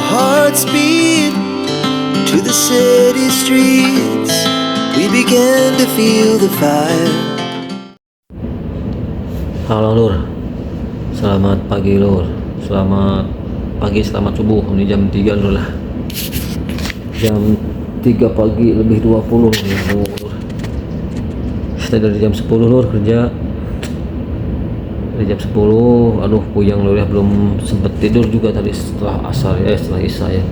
hearts beat to the city streets. We began to feel the fire. Halo Lur, selamat pagi Lur. Selamat pagi, selamat subuh. Ini jam 3 Lur lah. Jam 3 pagi lebih 20 ya Lur. Kita dari jam 10 Lur kerja. Dari jam 10, aduh puyeng Lur ya, belum sempet tidur juga tadi setelah asar ya, setelah isya ya.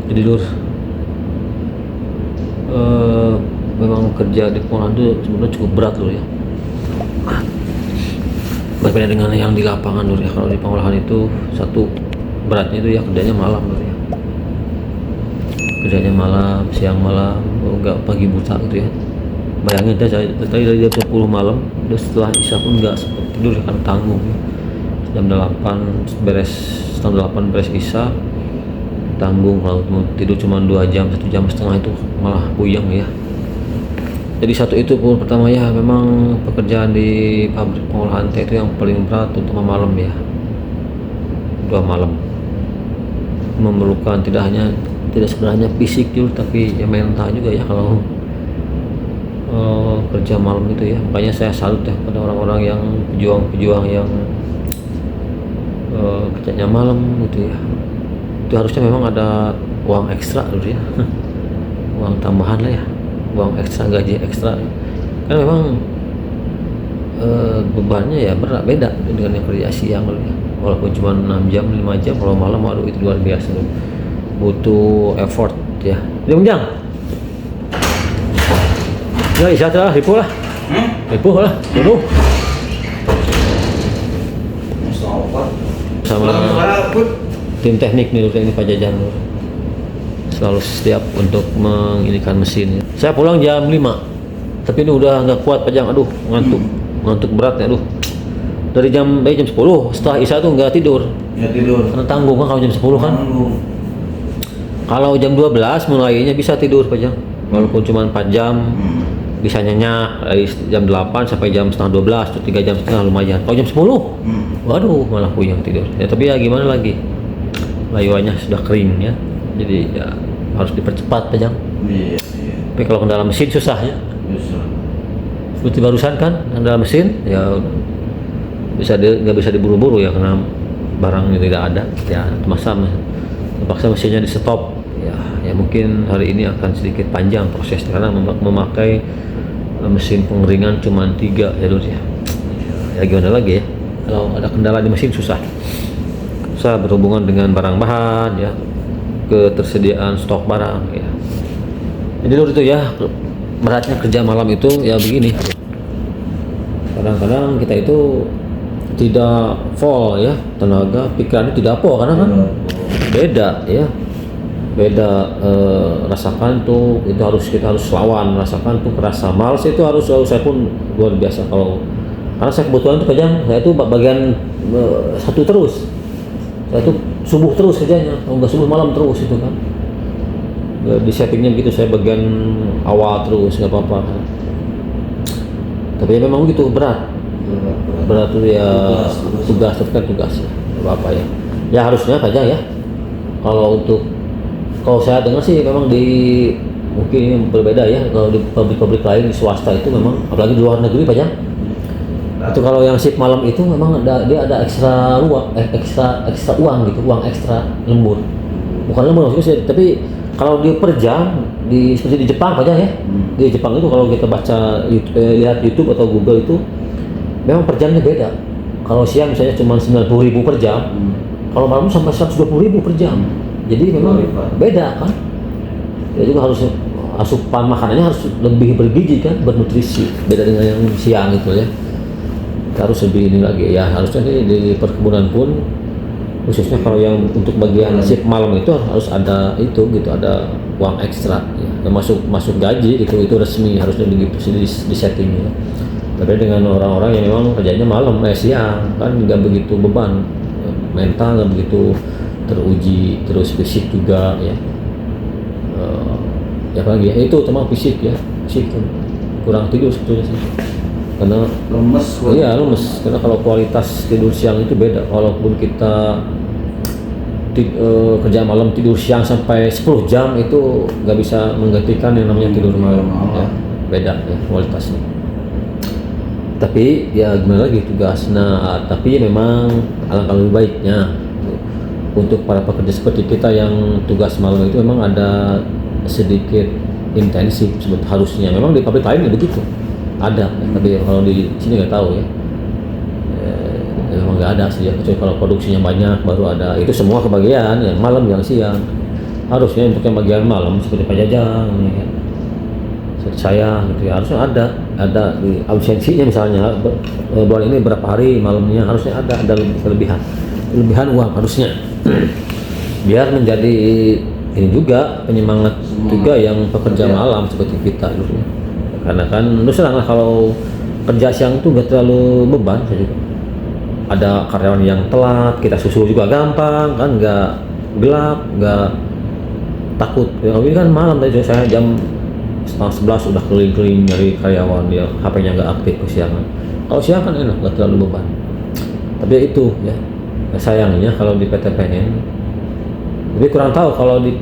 Jadi Lur, memang kerja di pengolahan itu sebenarnya cukup berat Lur ya. Berbeda dengan yang di lapangan Lur ya. Kalau di pengolahan itu satu beratnya itu ya kerjanya malam Lur ya. Kerjanya malam, siang malam, enggak pagi buta gitu ya. Bayangin tadi dari jam 10 malam, udah setelah isya pun enggak sempat tidur ya, kan tanggung ya. Jam 8 beres, setengah 8 beres isya, tanggung. Kalau mau tidur cuma 2 jam, 1 jam setengah itu malah puyeng ya. Jadi satu itu pun pertama ya, memang pekerjaan di pabrik pengolahan teh itu yang paling berat, terutama malam ya. 2 malam memerlukan tidak sebenarnya fisik juga, tapi ya mental juga ya kalau kerja malam itu ya. Makanya saya salut ya pada orang-orang yang pejuang yang kerjanya malam gitu ya. Itu harusnya memang ada uang ekstra dulu ya. Uang tambahan lah ya, uang ekstra, gaji ekstra, kan memang bebannya ya beda dengan yang kerja siang dulu ya. Walaupun cuma 6 jam 5 jam, kalau malam aduh itu luar biasa dulu. Butuh effort ya. Jang ya, isya lah, ripuh lah ripuh sama tim teknik nih, teknik Pak Jajan selalu siap untuk menginikan mesin ya. Saya pulang jam 5 tapi ini udah nggak kuat Pak Jang, aduh ngantuk berat ya, aduh dari jam 10 setelah isya tuh nggak tidur karena tanggung kan. Kalau jam 10 kan kalau jam 12 mulainya bisa tidur Pak Jang, walaupun cuma 4 jam bisa nyenyak dari jam 8 sampai jam setengah 12 tuh 3 jam setengah lumayan. Kalau jam 10 waduh malah puyeng tidur ya. Tapi ya gimana lagi, layuannya sudah kering ya, jadi ya harus dipercepat Pak Jang. Tapi kalau kendala mesin susah ya, seperti barusan kan kendala mesin ya nggak bisa diburu-buru ya, karena barangnya tidak ada ya, terpaksa mesinnya di stop ya. Mungkin hari ini akan sedikit panjang prosesnya karena memakai mesin pengeringan cuma 3 ya Lur ya. Ya gimana lagi ya, kalau ada kendala di mesin susah berhubungan dengan barang bahan ya, ketersediaan stok barang ya. Jadi Lur itu ya, beratnya kerja malam itu ya begini, kadang-kadang kita itu tidak full ya tenaga, pikirannya tidak full karena kan beda ya, rasakan tuh itu kita harus lawan, rasakan tuh rasa malas itu harus saya pun luar biasa. Kalau karena saya kebetulan tuh kerjaan saya tuh bagian satu terus, saya tuh subuh terus kerjanya, kalau nggak subuh malam terus itu kan di settingnya gitu. Saya bagian awal terus, nggak apa-apa, tapi ya memang gitu berat tuh ya, tugas ya, apa ya harusnya aja ya. Kalau saya dengar sih memang mungkin ini berbeda ya, kalau di pabrik-pabrik lain di swasta itu memang, apalagi di luar negeri Pak Jang, itu kalau yang shift malam itu memang dia ada ekstra uang gitu, uang ekstra lembur, bukan lembur maksudnya, tapi kalau dia per jam seperti di Jepang Pak Jang ya. Di Jepang itu kalau kita lihat YouTube atau Google itu memang per jamnya beda. Kalau siang misalnya cuma 90.000 per jam, kalau malam sampai 120.000 per jam. Jadi memang beda kan. Ya juga harus asupan makanannya harus lebih bergizi kan, bernutrisi. Beda dengan yang siang itu ya. Harus lebih ini lagi ya. Harusnya di perkebunan pun khususnya kalau yang untuk bagian shift malam itu harus ada itu gitu, ada uang ekstra ya. Yang masuk gaji gitu, itu resmi harusnya begitu di setting ya. Tapi dengan orang-orang yang memang kerjanya malam siang kan nggak begitu beban mental, nggak begitu teruji, terus fisik juga ya. Ya apalagi ya itu, terutama fisik ya, fisik kan. kurang tidur sebetulnya sih. Karena lemes. iya lemes, karena kalau kualitas tidur siang itu beda. Walaupun kita kerja malam tidur siang sampai 10 jam itu nggak bisa menggantikan yang namanya tidur malam ya, beda ya kualitasnya. Tapi ya gimana lagi tugas. Nah tapi memang alangkah lebih baiknya untuk para pekerja seperti kita yang tugas malam itu memang ada sedikit intensif harusnya. Memang di pabrik lain ya begitu ada, tapi kalau di sini nggak tahu ya. Memang nggak ada sih ya, kecuali kalau produksinya banyak baru ada. Itu semua kebagian, yang malam yang siang. Harusnya untuk yang bagian malam seperti Pak Jajang ya, seperti saya gitu ya, harusnya ada di absensinya misalnya bulan ini berapa hari malamnya, harusnya ada kelebihan uang harusnya. Biar menjadi ini juga penyemangat juga yang pekerja malam seperti kita gitu ya. Karena kan lu serang lah kalau kerja siang tuh nggak terlalu beban saya juga. Ada karyawan yang telat, kita susul juga gampang kan, nggak gelap, nggak takut. Ya, ini kan malam tadi saya jam 10:30 udah keliling-keliling nyari karyawan, ya HP-nya nggak aktif kesiangan. Kalau siang kan enak, nggak terlalu beban. Tapi ya itu ya, sayangnya kalau di PTPN, tapi kurang tahu kalau di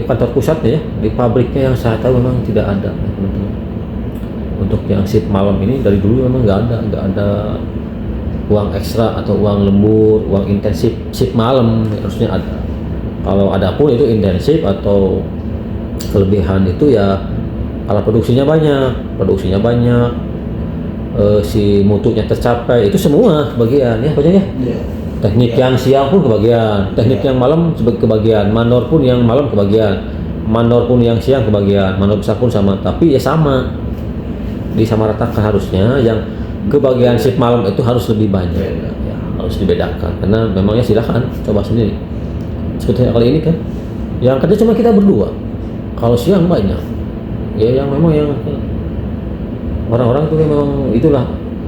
kantor pusatnya ya, di pabriknya yang saya tahu memang tidak ada ya, teman-teman. Untuk yang shift malam ini dari dulu memang nggak ada uang ekstra atau uang lembur, uang intensif shift malam harusnya ada. Kalau ada pun itu intensif atau kelebihan itu ya kalau produksinya banyak, si mutunya tercapai, itu semua kebagian ya Pak ya. Teknik yang siang pun kebagian, teknik yang malam kebagian, mandor pun yang malam kebagian, mandor pun yang siang kebagian, mandor besar pun sama, tapi ya sama, disamaratakan harusnya yang kebagian shift malam itu harus lebih banyak ya, harus dibedakan karena memangnya silakan coba sendiri seperti kali ini kan yang kerja cuma kita berdua, kalau siang banyak ya yang memang yang orang-orang itu memang itulah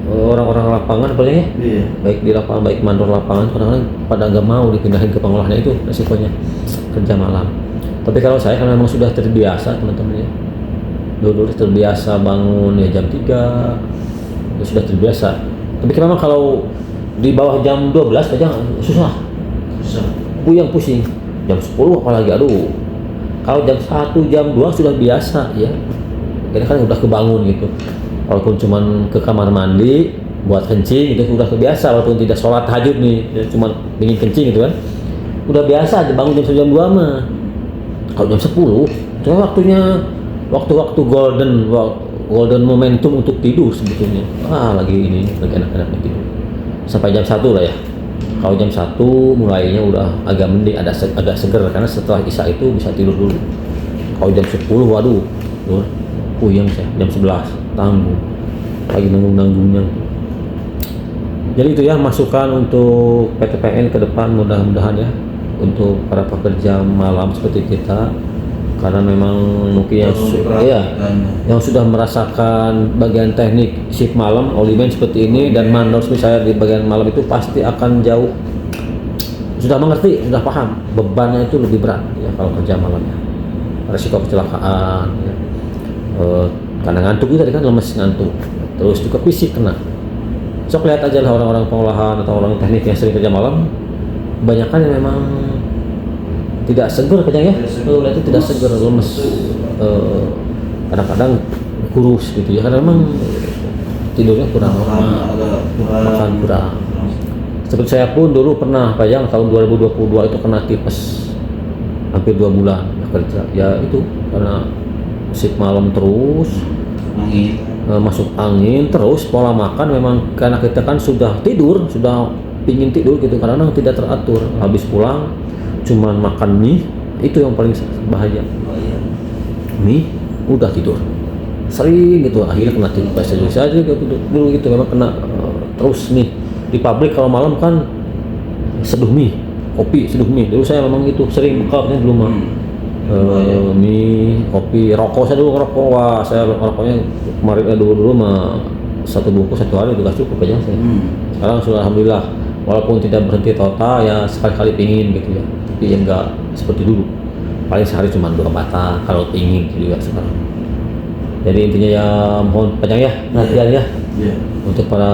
orang-orang lapangan paling ya, baik di lapangan baik mandor lapangan kadang-kadang pada nggak mau dipindahin ke pengolahannya, itu resikonya kerja malam. Tapi kalau saya karena memang sudah terbiasa teman-teman ya, dulu terbiasa bangun ya jam 3 ya sudah terbiasa. Tapi memang kalau di bawah jam 12 aja susah. Puyeng pusing. Jam 10 apalagi aduh. Kalau jam 1 jam 2 sudah biasa ya. Kadang-kadang udah kebangun gitu. Walaupun cuman ke kamar mandi buat kencing itu sudah kebiasa, walaupun tidak sholat tahajud nih, ya, cuman ingin kencing gitu kan. Udah biasa bangun jam 1 jam 2 mah. Kalau jam 10 itu waktu-waktu golden momentum untuk tidur sebetulnya. Lagi enak-enaknya tidur. Sampai jam 1 lah ya. Kalau jam 1 mulainya udah agak mending, agak seger karena setelah Isya itu bisa tidur dulu. Kalau jam 10 waduh, puyeng saya. Jam 11 tanggung. Lagi nanggung-nanggungnya. Jadi itu ya masukan untuk PTPN ke depan, mudah-mudahan ya untuk para pekerja malam seperti kita. Karena memang mungkin yang sudah merasakan bagian teknik shift malam, olimen seperti ini dan mandor seperti saya di bagian malam itu pasti akan jauh sudah mengerti, sudah paham bebannya itu lebih berat ya kalau kerja malamnya, resiko kecelakaan ya. Karena ngantuk itu tadi kan lemes ngantuk, terus juga fisik kena. Sok lihat aja lah orang-orang pengolahan atau orang teknik yang sering kerja malam, kebanyakan yang memang tidak seger kerjanya, lihat itu tidak seger, lemes, kadang-kadang kurus gitu ya, karena memang tidurnya kurang, makan kurang. Seperti saya pun dulu pernah Pak tahun 2022 itu kena tipes hampir 2 bulan kerja ya, itu karena shift malam terus, masuk angin terus, pola makan memang karena kita kan sudah pingin tidur gitu, kadang-kadang tidak teratur, habis pulang cuman makan mie, itu yang paling bahaya. Mie udah tidur sering gitu, akhirnya kena tipes saja dulu gitu, memang kena terus nih di pabrik. Kalau malam kan seduh mie, kopi seduh mie, dulu saya memang itu sering bekalnya dulu mah. Mie, kopi, rokok saya dulu ngerokok, wah saya rokoknya kemarin dulu mah 1 bungkus 1 hari juga cukup aja saya. Sekarang sudah alhamdulillah, walaupun tidak berhenti total ya sekali-kali pingin gitu ya, tapi ya enggak seperti dulu, paling sehari cuma 2 batang kalau pingin gitu juga sekarang. Jadi intinya ya mohon panjang ya perhatian ya Iya. untuk para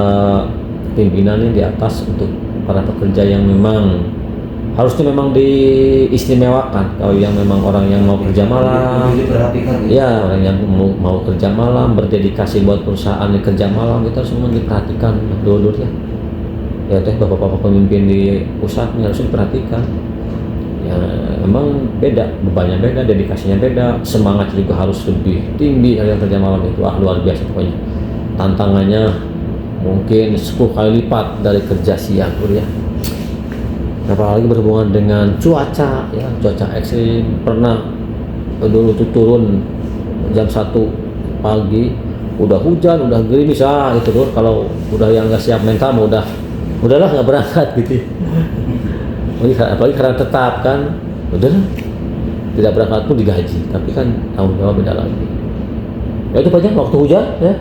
pimpinan yang di atas, untuk para pekerja yang memang harusnya memang diistimewakan. Kalau yang memang orang yang mau kerja malam, Lebih diperhatikan gitu. ya orang yang mau kerja malam, berdedikasi buat perusahaan di kerja malam, itu harus memang diperhatikan dulu ya. Ya teh bapak-bapak pemimpin di pusat ini harus diperhatikan. Ya memang beda, bebannya beda, dedikasinya beda, semangat juga harus lebih tinggi dari yang kerja malam itu. Luar biasa pokoknya. Tantangannya mungkin 10 kali lipat dari kerja siang ya. Apalagi berhubungan dengan cuaca ya, cuaca ekstrim. Pernah dulu tuh turun jam 1 pagi udah hujan, udah gerimis itu tuh. Kalau udah yang nggak siap mental udahlah nggak berangkat gitu. Apalagi karena tetap kan, udahlah tidak berangkat pun digaji, tapi kan tanggung jawab beda lagi. Ya itu aja waktu hujan ya,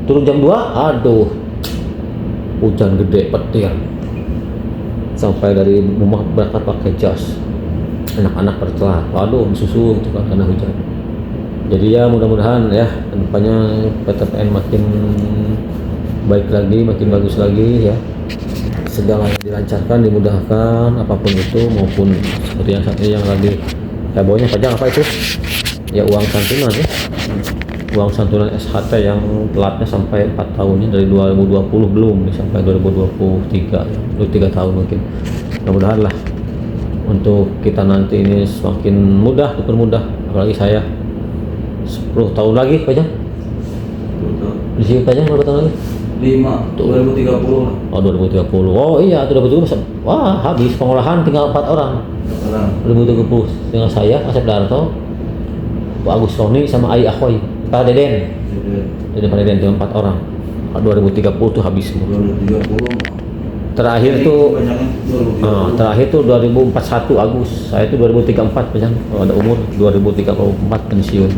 turun jam 2, aduh hujan gede petir, sampai dari rumah berangkat pakai jas, anak-anak bertelat, waduh susu itu kan karena hujan. Jadi ya mudah-mudahan ya depannya PTPN makin baik lagi, makin bagus lagi ya. Segalanya dilancarkan, dimudahkan, apapun itu, maupun seperti yang saat ini yang lagi hebohnya panjang apa itu ya, uang santunan ya, uang santunan SHT yang telatnya sampai 4 tahunnya, dari 2020 belum sampai 2023 ya, 3 tahun mungkin. Mudah-mudahan lah untuk kita nanti ini semakin mudah, dipermudah. Apalagi saya 10 tahun lagi panjang di sini, panjang berapa tahun lagi? 2030. Oh 2030. Oh iya 2030. Wah habis pengolahan tinggal 4 orang. 2030 tinggal saya, Asep Darto, Pak Agus Roni sama Ai Akhoy, Pak Deden. Jadi Pak Deden tinggal 4 orang. 2030 tuh habis semua. 2030. Terakhir tuh terakhir tuh 2041 Agus. Saya tuh 2034 panjang. Kalau ada umur 2034 pensiun.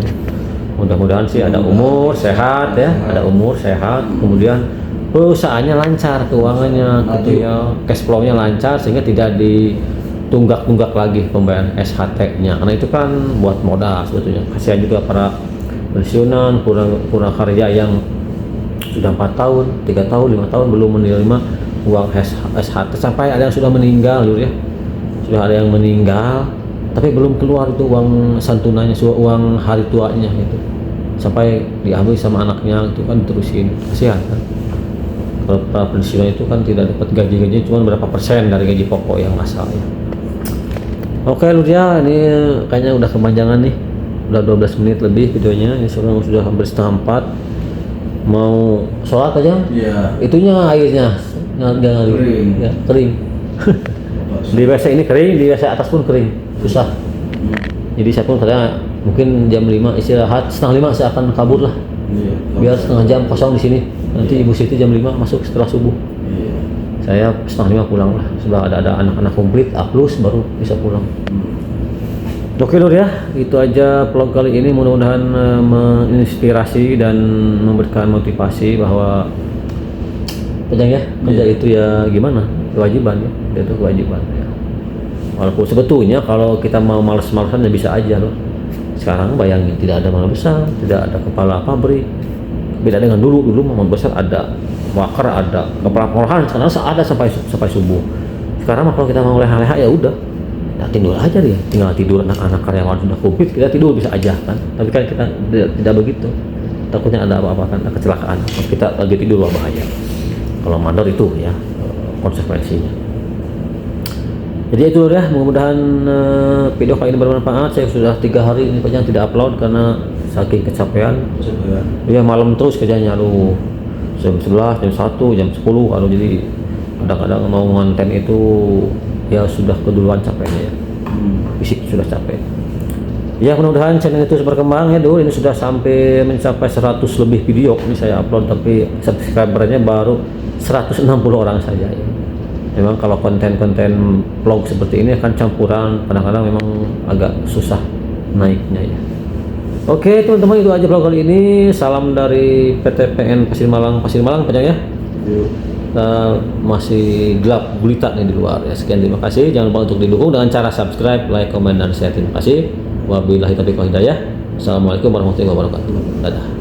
Mudah-mudahan sih ada umur sehat ya, ada umur sehat, kemudian perusahaannya lancar, keuangannya gitu ya, cash flow-nya lancar sehingga tidak ditunggak-tunggak lagi pembayaran SHT-nya. Karena itu kan buat modal sebetulnya. Kasihan juga para pensiunan, kurang karya yang sudah 4 tahun, 3 tahun, 5 tahun belum menerima uang SHT, sampai ada yang sudah meninggal ya. Sudah ada yang meninggal tapi belum keluar itu uang santunannya, uang hari tuanya itu, sampai diambil sama anaknya itu kan, terusin. Kasihan kan kalau para pensiunan itu kan tidak dapat gaji cuma berapa persen dari gaji pokok yang asal ya. Oke Ludia, ini kayaknya udah kepanjangan nih, udah 12 menit lebih videonya. Ini sudah hampir setengah 4, mau sholat aja. Iya. Itunya airnya nggak Kering. ya, kering. Di WC ini kering, di WC atas pun kering, susah. Jadi saya pun katanya mungkin jam 5 istirahat, setengah 5 saya akan kabur lah. Iya. Biar setengah jam kosong di sini. Nanti Ibu Siti jam 5 masuk setelah subuh. Iya. Saya setengah 5 pulang lah. Sudah ada anak-anak komplit A+ baru bisa pulang. Oke Lur ya, itu aja vlog kali ini. Mudah-mudahan menginspirasi dan memberikan motivasi bahwa panjang ya, kerja itu ya gimana, kewajiban ya, itu kewajiban ya. Walaupun sebetulnya kalau kita mau males-malesan ya bisa aja loh. Sekarang bayangin, tidak ada malam besar, tidak ada kepala pabrik. Beda dengan dulu malam besar ada wakar, ada kepala pengolahan, sekarang ada sampai subuh. Sekarang kalau kita mau leha-leha ya udah, ya tidur aja dia, tinggal tidur. Anak-anak karyawan sudah covid, kita tidur bisa aja kan. Tapi kan kita tidak begitu, takutnya ada apa-apa kan, ada kecelakaan. Kalau kita lagi tidur wah bahaya. Kalau mandor itu ya konsekuensinya. Jadi itu ya, mudah-mudahan video kali ini bermanfaat. Saya sudah 3 hari ini panjang tidak upload karena saking kecapean. Ya malam terus kerjanya, lu jam 11, jam 1, jam 10 kalau jadi kadang-kadang mau ngonten itu ya sudah keduluan capeknya ya. Fisik sudah capek. Ya mudah-mudahan channel itu berkembang ya dulu. Ini sudah sampai mencapai 100 lebih video ini saya upload, tapi subscribernya baru 160 orang saja ya. Memang kalau konten-konten vlog seperti ini akan campuran, kadang-kadang memang agak susah naiknya ya. Oke teman-teman, itu aja vlog kali ini. Salam dari PTPN Pasir Malang panjang ya. Masih gelap gulita nih di luar ya. Sekian, terima kasih. Jangan lupa untuk didukung dengan cara subscribe, like, comment, dan share. Terima kasih. Wabillahi taufiq wal hidayah. Assalamualaikum warahmatullahi wabarakatuh. Dadah.